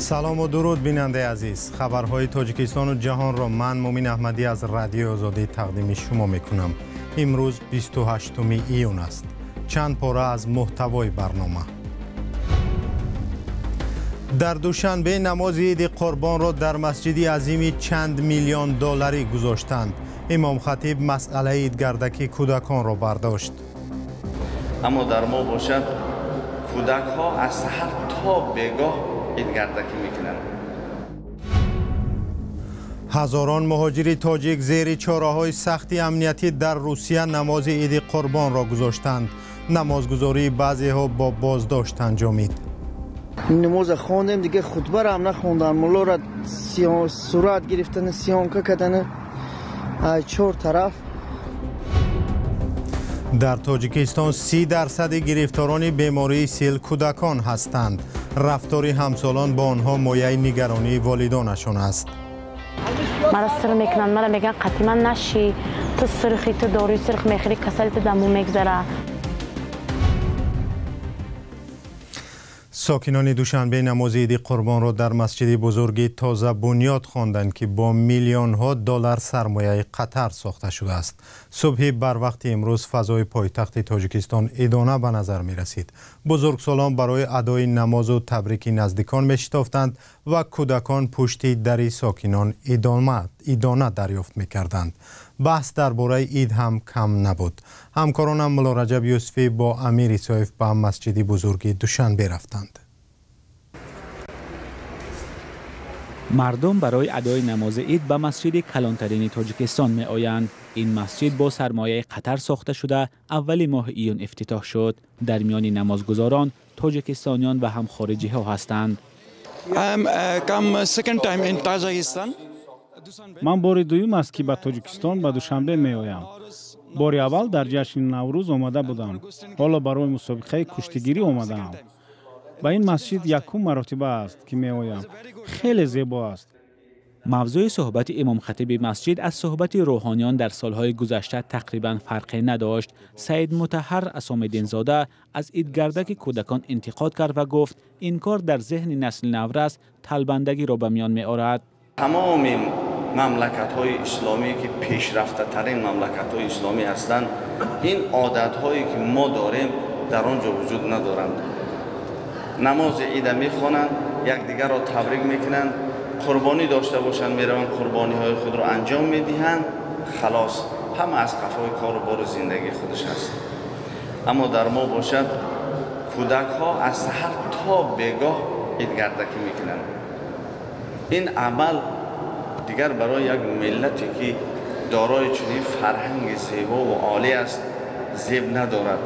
سلام و درود بیننده عزیز. خبرهای تاجیکستان و جهان را من مومین احمدی از رادیو آزادی تقدیم شما میکنم. امروز 28 ایون است. چند پاره از محتوای برنامه. در دوشنبه نماز عید قربان را در مسجد عظیمی چند میلیون دلاری گذاشتند. امام خطیب مسئله عیدگردکی کودکان را برداشت. اما در ما باشد کودک ها از سحر تا بگاه عیدگردکی میکنند. هزاران مهاجر تاجیک زیر چاره‌های سختی امنیتی در روسیه نماز عید قربان را گذاشتند. نمازگزاری بعضی ها با بازداشت انجامید. نماز خواندیم دیگه خطبه را هم نخوندن. ملا را صورت گرفتن سیانکه کردن چهار طرف. در تاجیکستان 30% گرفتاران بیماری سیل کودکان هستند. رفتار همسالان با آنها مایه نگرانی والدانشان است. مرا سرخ میکنن، مرا میگن قطعا نشی، تو سرخی، تو داروی سرخ میخوری، کسلت دمو میگذره. ساکنان دوشنبه نماز عید قربان را در مسجد بزرگی تازه بنیاد خواندند که با میلیون ها دلار سرمایه قطر ساخته شده است. صبح بر وقت امروز فضای پایتخت تاجیکستان عیدانه به نظر می رسید. بزرگسالان برای ادای نماز و تبریک نزدیکان می شتافتند و کودکان پشت در ساکنان عیدانه دریافت می کردند. بحث درباره عید هم کم نبود. همکارانم ملا رجب یوسفی با امیر ایسایف به مسجد بزرگی دوشنبه رفتند. مردم برای ادای نماز عید به مسجد کلانترین تاجیکستان می آیند. این مسجد با سرمایه قطر ساخته شده اول ماه ایون افتتاح شد. در میان نمازگزاران تاجیکستانیان و هم خارجی ها هستند. من بار دوم است که به تاجیکستان به دوشنبه می آیم. بار اول در جشن نوروز آمده بودم. حالا برای مسابقه کشتیگیری آمدم. به این مسجد یکم مرتبه است که می آیم. خیلی زیبا است. موضوع صحبت امام خطیب مسجد از صحبت روحانیان در سالهای گذشته تقریبا فرقی نداشت. سید مطهر اسام‌الدین زاده از عیدگردک کودکان انتقاد کرد و گفت این کار در ذهن نسل نورس طلبندگی را به میان می آورد. تمام مملکت‌های اسلامی که پیشرفته ترین مملکت‌های اسلامی هستند، این عادت‌هایی که ما داریم در آنجا وجود ندارند. نماز عید می‌خوانند، یکدیگر را تبریک می‌کنند، قربانی داشته باشند میروند قربانی‌های خود را انجام می‌دهند، خلاص همه از قفای کار و بار زندگی خودش هست. اما در ما باشد کودک‌ها از سحر تا بگاه عیدگردکی می‌کنند. این عمل دیگر برای یک ملتی که دارای چنین فرهنگ زیبا و عالی است زیب ندارد.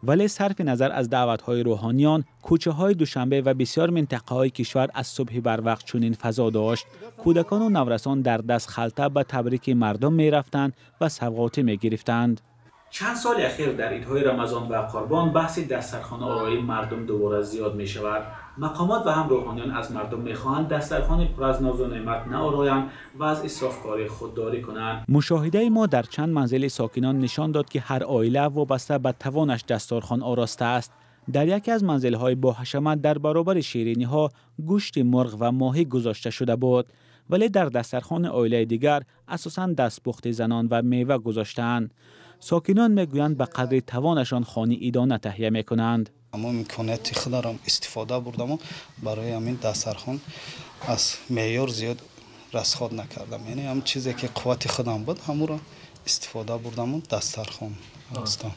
ولی صرف نظر از دعوت‌های روحانیان، کوچه‌های دوشنبه و بسیار منطقه‌های کشور از صبح بر وقت چنین فضا داشت. کودکان و نورسان در دست خلطه به تبریک مردم می‌رفتند و سوغاتی می‌گرفتند. چند سال اخیر در عیدهای رمضان و قربان بحث دسترخوان آرایی مردم دوباره زیاد می شود. مقامات و هم روحانیان از مردم می‌خواهند دسترخوان پر از ناز و نعمت نآرایند و از اسرافکاری خودداری کنند. مشاهده ما در چند منزل ساکنان نشان داد که هر عائله وابسته به توانش دسترخوان آراسته است. در یکی از منزل‌های با حشمت در برابر شیرینی‌ها گوشت مرغ و ماهی گذاشته شده بود، ولی در دسترخوان عائله دیگر اساساً دستپخت زنان و میوه گذاشتند. ساکنان میگویند به قدر توانشان خانه عیدانه تهیه میکنند. اما امکانات خود را استفاده بردم و برای همین دسترخوان از معیار زیاد رسخاد نکردم. یعنی هم چیزی که قوت خودم بود همون را استفاده بردم و دسترخوان هستم.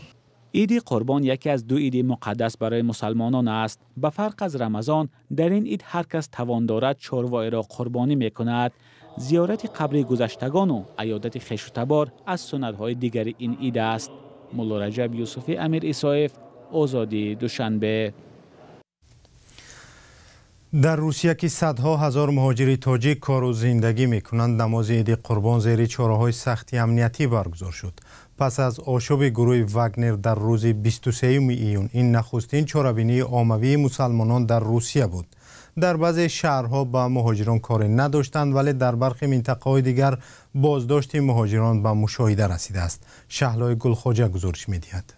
عید قربان یکی از دو عید مقدس برای مسلمانان است. به فرق از رمضان در این عید هر کس توان دارد چاروای را قربانی میکند. زیارت قبر گذشتگان و عیادت خویش و تبار از سنت‌های دیگر این عید است. ملا رجب یوسفی، امیر ایسایف، آزادی دوشنبه. در روسیه که صدها هزار مهاجر تاجیک کار و زندگی میکنند، نماز عید قربان زیر چاره‌های سختی امنیتی برگزار شد. پس از آشوب گروه واگنر در روز 23 ایون، این نخستین چاره‌بینی عمومی مسلمانان در روسیه بود. در بعضی شهرها با مهاجران کاری نداشتند، ولی در برخی منطقه‌های دیگر بازداشت مهاجران به مشاهده رسیده است. شهلای گلخواجه گزارش می‌دهد.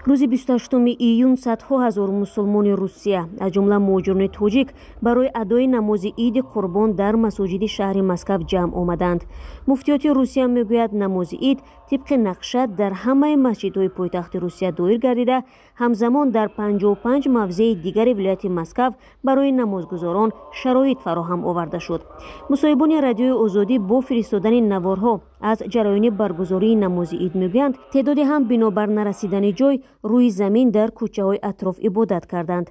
روز 28 ایون صدها هزار مسلمان روسیه از جمله مهاجران تاجیک برای ادای نماز عید قربان در مساجد شهر مسکو جمع آمدند. مفتیات روسیه میگوید نماز عید طبق نقشه در همه مسجدهای پایتخت روسیه دایر گردیده، همزمان در 55 موضع دیگر ولایت مسکو برای نمازگزاران شرایط فراهم آورده شد. مصاحبان رادیوی آزادی با فرستادن نوارها از جریان برگزاری نماز عید میگویند تعدادی هم بنابر نرسیدن جای روی زمین در کوچه‌های اطراف عبادت کردند.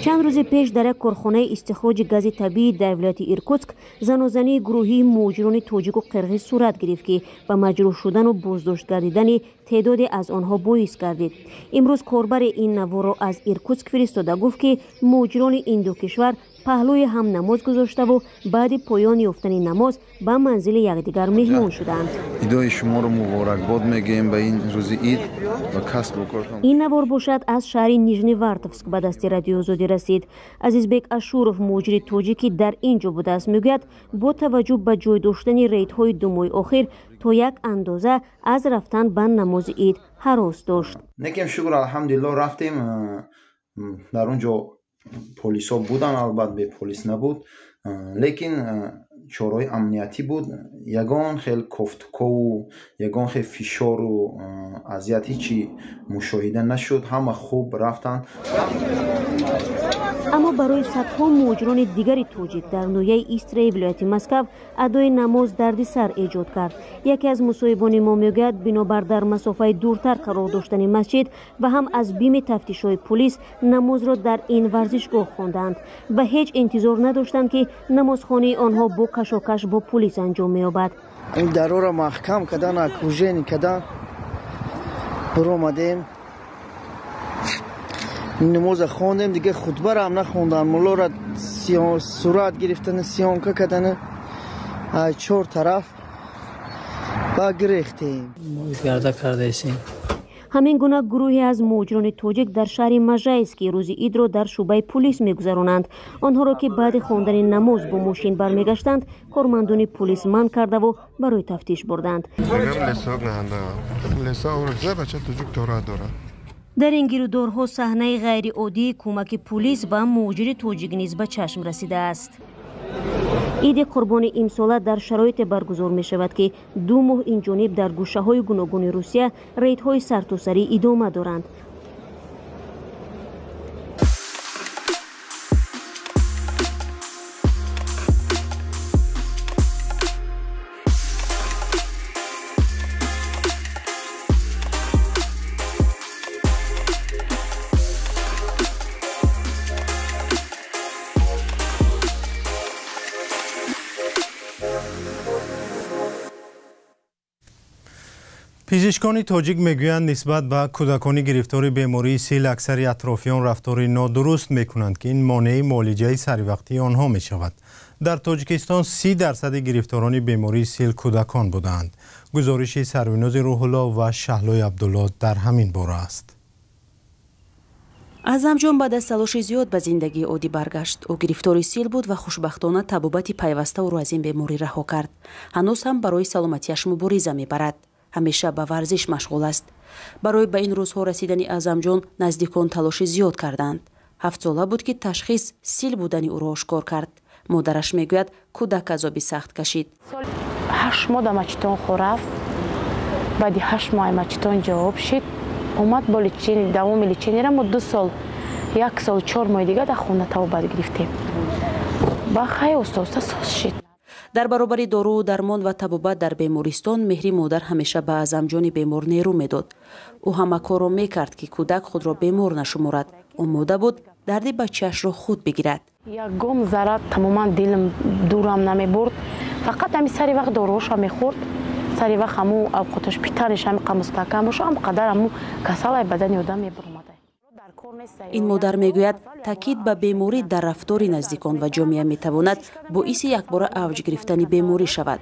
چند روز پیش در یک کارخانه استخراج گاز طبیعی در ولایت ایرکوتسک زنازنی گروهی مهاجران تاجیک و قرغیز صورت گرفت که به مجروح شدن و بازداشت گردیدن تعدادی از آنها باعث گردید. امروز کاربر این نوار را از ایرکوتسک فرستاده گفت که مهاجران این دو کشور پهلوی هم نماز گذاشته و بعد پایان یافتن نماز به منزل یکدیگر مهمان شدند. ایدای شما رو مبارکباد میگیم به این روز عید و کسب و کار. این نوار باشد از شهر نیژنی وارتوفسک به دست رادیو آزادی رسید. عزیزبک اشورов مهاجر تاجیکی در اینجا بوده است میگوید با توجه به جای داشتن ریت‌های 2 ماه اخیر تا یک اندازه از رفتن به نماز عید هراس داشت. نکیم شکر الحمدلله رفتیم در اونجا پلیسا بودن، البته به پلیس نبود لیکن چارهای امنیتی بود. یگان خیلی کفتکو و یگان خیلی فشار و اذیت هیچی مشاهده نشد، همه خوب رفتن. اما برای صدها مهاجران دیگری تاجیک در نویه ایسترای ولایت مسکو ادای نماز دردسر ایجاد کرد. یکی از مصاحبان ما میگوید بنابر در مسافه دورتر قرار داشتن مسجد و هم از بیم تفتیش‌های پلیس نماز را در این ورزشگاه خواندند و هیچ انتظار نداشتند که نمازخوانی آنها با کشاکش با پلیس انجام می‌یابد. این درو را محکم کردن، اکروژن کردن، برآمدیم نماز خواندیم دیگه، خطبه را هم نخوندن، مولا را صورت گرفتن، سیانکه کردن 4 طرف با گریختیم. گرده کرده ایسیم. همین گونه گروهی از مهاجران تاجیک در شهر مژایسک که روز عید را در شعبه پلیس میگذرانند. آنها را که بعد خواندن نماز با ماشین برمیگشتند کارمندان پلیس منع کرده و برای تفتیش بردند. در این گیرودارها صحنه غیر عادی کمک پلیس به مهاجر تاجیک نیز به چشم رسیده است. عید قربان امساله در شرایط برگزار می شود که 2 ماه این جانب در گوشه های گوناگون روسیه ریدهای سرتاسری ادامه دارند. پزشکان تاجیک میگویند نسبت به کودکان گرفتار بیماری سیل اکثر اطرافیان رفتار نادرست میکنند که این مانع معالجه سریوقتی آنها می شود. در تاجیکستان 30% گرفتاران بیماری سیل کودکان بودند. گزارش سرویناز روح الله و شهلای عبدالله در همین باره است. اعظم جان بعد از تلاش زیاد به زندگی عادی برگشت. او گرفتار سیل بود و خوشبختانه طبابت پیوسته او را از این بیماری رها کرد. هنوز هم برای سلامتیش مبارزه میبرد. همیشه به ورزش مشغول است. برای به این روزها رسیدن اعظم جان نزدیکان تلاش زیاد کردند. 7 ساله بود که تشخیص سیل بودن او را آشکار کرد. مادرش میگوید کودک عذابی سخت کشید. 8 ماه در مچتان رفت. بعد 8 ماه مچتان جواب شد. اومد با لچین دوام لچینی را ما 2 سال 1 سال 4 ماه دیگه در خونه طبابت گرفتیم. با خیلی استاد ساز شد. در برابر دارو و درمان و طبابت در بیمارستان مهری مادر همیشه به اعظم جان بیمار نیرو میداد. او همه کار را میکرد که کودک خود را بیمار نشمارد. آماده بود درد بچه‌اش را خود بگیرد. یک گام ذره تماما دلم دورم نمیبرد. فقط همین سری وقت داروش هم میخورد. سری وقت همو اوقاتش پیترش هم مستحکم باشه، هم قدر همو کسال بدن آدم میبرمد. این مادر میگوید تاکید به بیماری در رفتار نزدیکان و جامعه میتواند باعث یک بار اوج گرفتن بیماری شود.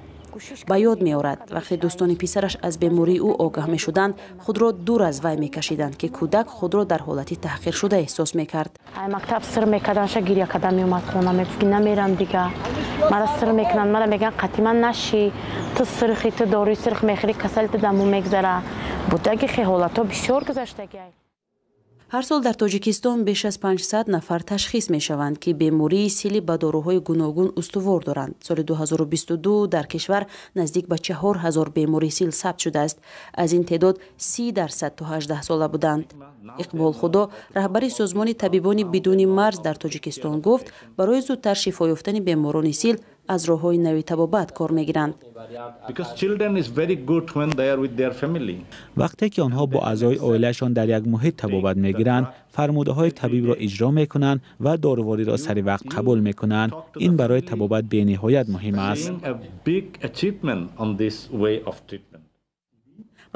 ба ёд меорад вақте дӯстони писараш аз бемории ӯ огаҳ мешуданд худро дур аз вай мекашиданд ки кӯдак худро дар ҳолати таҳқиршуда эҳсос мекард. мактаб сир мекардан ша гирья карда меомад хона мегуфт намерам дига мара сир мекунанд мара меган қатима наши ту сирхи ту дорӯи сирх мехӯри касалита даму мегзара будаги хе ҳолатҳо бисёр гузаштаги. ҳар сол дар тоҷикистон беш аз 500 нафар ташхис мешаванд ки бемории сили ба дороҳои гуногун устувор доранд. соли 2022 дар кишвар наздик ба 4000 бемории сил сабт шудааст. аз ин теъдод 30% то 18 сола буданд. иқбол худо раҳбари созмони табибони бидуни марз дар тоҷикистон гуфт барои зудтар шифо ёфтани беморони сил аз роҳҳои нави табобат кор мегиранд. вақте ки онҳо бо аъзои оилаашон дар як муҳит табобат мегиранд, фармудаҳои табибро иҷро мекунанд ва дорувориро сари вақт қабул мекунанд. ин барои табобат бениҳоят муҳим аст.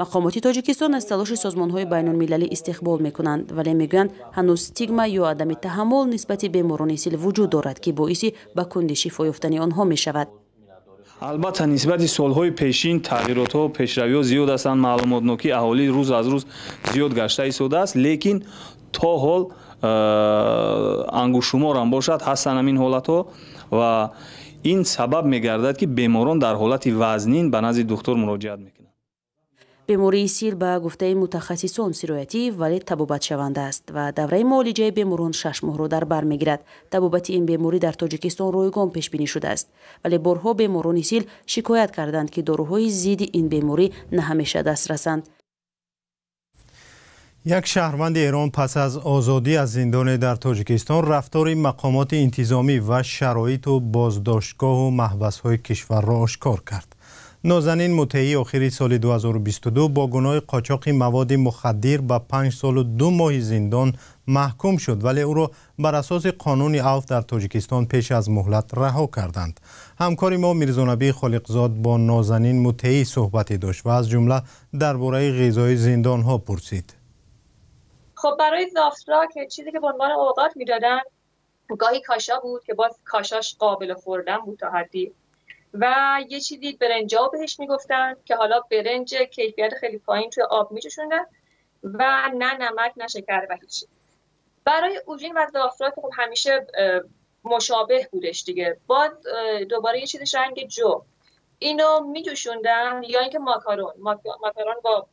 мақомоти тоҷикистон аз талоши созмонҳои байнулмилалӣ истиқбол мекунанд, вале мегӯянд ҳанӯз стигма ё адами таҳаммул нисбати беморони сил вуҷуд дорад ки боиси ба кунди шифо ёфтани онҳо мешавад. албатта нисбати солҳои пешин тағйиротҳо пешравиҳо зиёд ҳастанд. маълумотнокии аҳолӣ рӯз аз рӯз зиёд гашта истодааст, лекин то ҳол ангушуморам бошад ҳастанд ҳамин ҳолатҳо ва ин сабаб мегардад ки беморон дар ҳолати вазнин ба назди духтор муроҷиат мекунанд. бемории сил ба гуфтаи мутахассисон сироятӣ вале табобатшаванда аст ва давраи муолиҷаи беморон 6 моҳро дар бар мегирад. табобати ин беморӣ дар тоҷикистон ройгон пешбинӣ шудааст, вале борҳо беморони сил шикоят карданд ки дороҳои зидди ин беморӣ на ҳамеша дастрасанд. як шаҳрванди эрон пас аз озодӣ аз зиндоне дар тоҷикистон рафтори мақомоти интизомӣ ва шароиту боздоштгоҳу маҳбасҳои кишварро ошкор кард. نازنین مطیعی آخری سال 2022 با گناه قاچاق مواد مخدر به 5 سال و 2 ماه زندان محکوم شد، ولی او را بر اساس قانون عفو در تاجیکستان پیش از مهلت رها کردند. همکار ما میرزانبی خالقزاد با نازنین مطیعی صحبتی داشت و از جمله درباره غذای زندان ها پرسید. خب برای زافترا که چیزی که به عنوان اوقات میدادن گاهی کاشا بود که باز کاشاش قابل خوردن بود تا حدی، و یه چیزی برنجا بهش میگفتن که حالا برنج کیفیت خیلی پایین توی آب میجوشوندن و نه نمک نه شکر و هیچ. برای اوژین و زافترا که خب همیشه مشابه بودش دیگه، باز دوباره یه چیزش رنگ جو اینو میجوشوندن، یا اینکه ماکارون با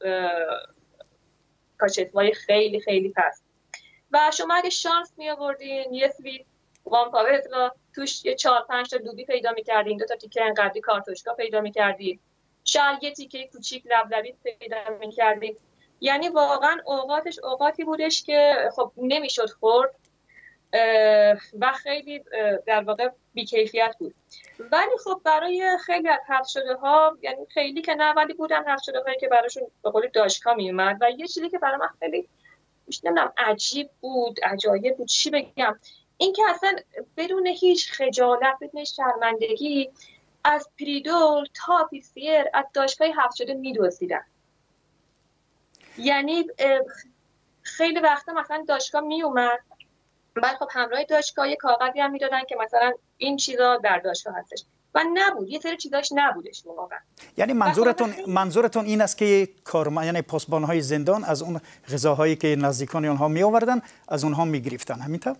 کاچتوای خیلی خیلی پست. و شما اگه شانس می آوردین یه سویت وان پاوت را توش یه 4-5 تا دوبی پیدا می‌کردین، 2 تا تیکه انقدری کارتوشکا پیدا می‌کردین، شاید یه تیکه کوچیک لبلبی پیدا می‌کردین. یعنی واقعا اوقاتی بودش که خب نمیشد خورد و خیلی در واقع بی‌کیفیت بود. ولی خب برای خیلی از حذف شده‌ها، یعنی خیلی که نه ولی بودن حذف شده‌هایی که براشون به قول داشکا میومد. و یه چیزی که برای من خیلی نمیدونم عجیب بود، عجایب بود، چی بگم، این که اصلا بدون هیچ خجالت، بدون هیچ شرمندگی از پریدول تا پیسیر از داشتگاه حذف شده میدوزیدن. یعنی خیلی وقتا مثلا داشتگاه میومد، بعد خب همراه داشتگاه یه کاغذی هم میدادن که مثلا این چیزا در داشتگاه هستش و نبود، یه سری چیزاش نبودش واقعا. یعنی منظورتون این است که یعنی پاسبان‌های زندان از اون غذاهایی که نزدیکان آنها می آوردن از اونها میگرفتن، همینطور؟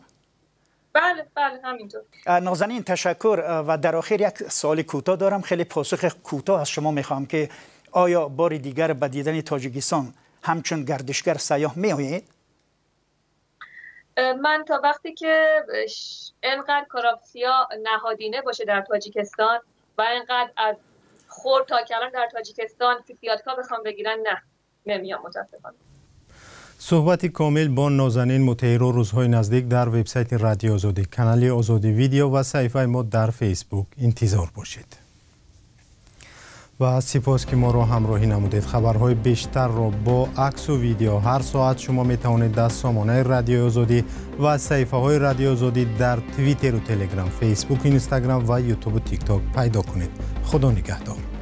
بله همینطور. نازنین تشکر. و در آخر یک سوال کوتاه دارم، خیلی پاسخ کوتاه از شما میخوام که آیا بار دیگر به دیدن تاجیکستان همچون گردشگر سیاح میآیید؟ من تا وقتی که انقدر کاراپسیا نهادینه باشه در تاجیکستان و انقدر از خورد تا کلان در تاجیکستان فیزیاتکا بخوام بگیرن نمیام متاسفانه. صحبت کامل با نازنین مطیعی رو روزهای نزدیک در وبسایت رادیو آزادی، کانال آزادی ویدیو و صفحه ما در فیسبوک انتظار باشید. و سپاس که ما رو همراهی نمودید. خبرهای بیشتر رو با عکس و ویدیو هر ساعت شما می توانید در سامانه رادیو آزادی و صفحه های رادیو آزادی در توییتر و تلگرام، فیسبوک، اینستاگرام و یوتیوب و تیک تاک پیدا کنید. خدا نگهدار.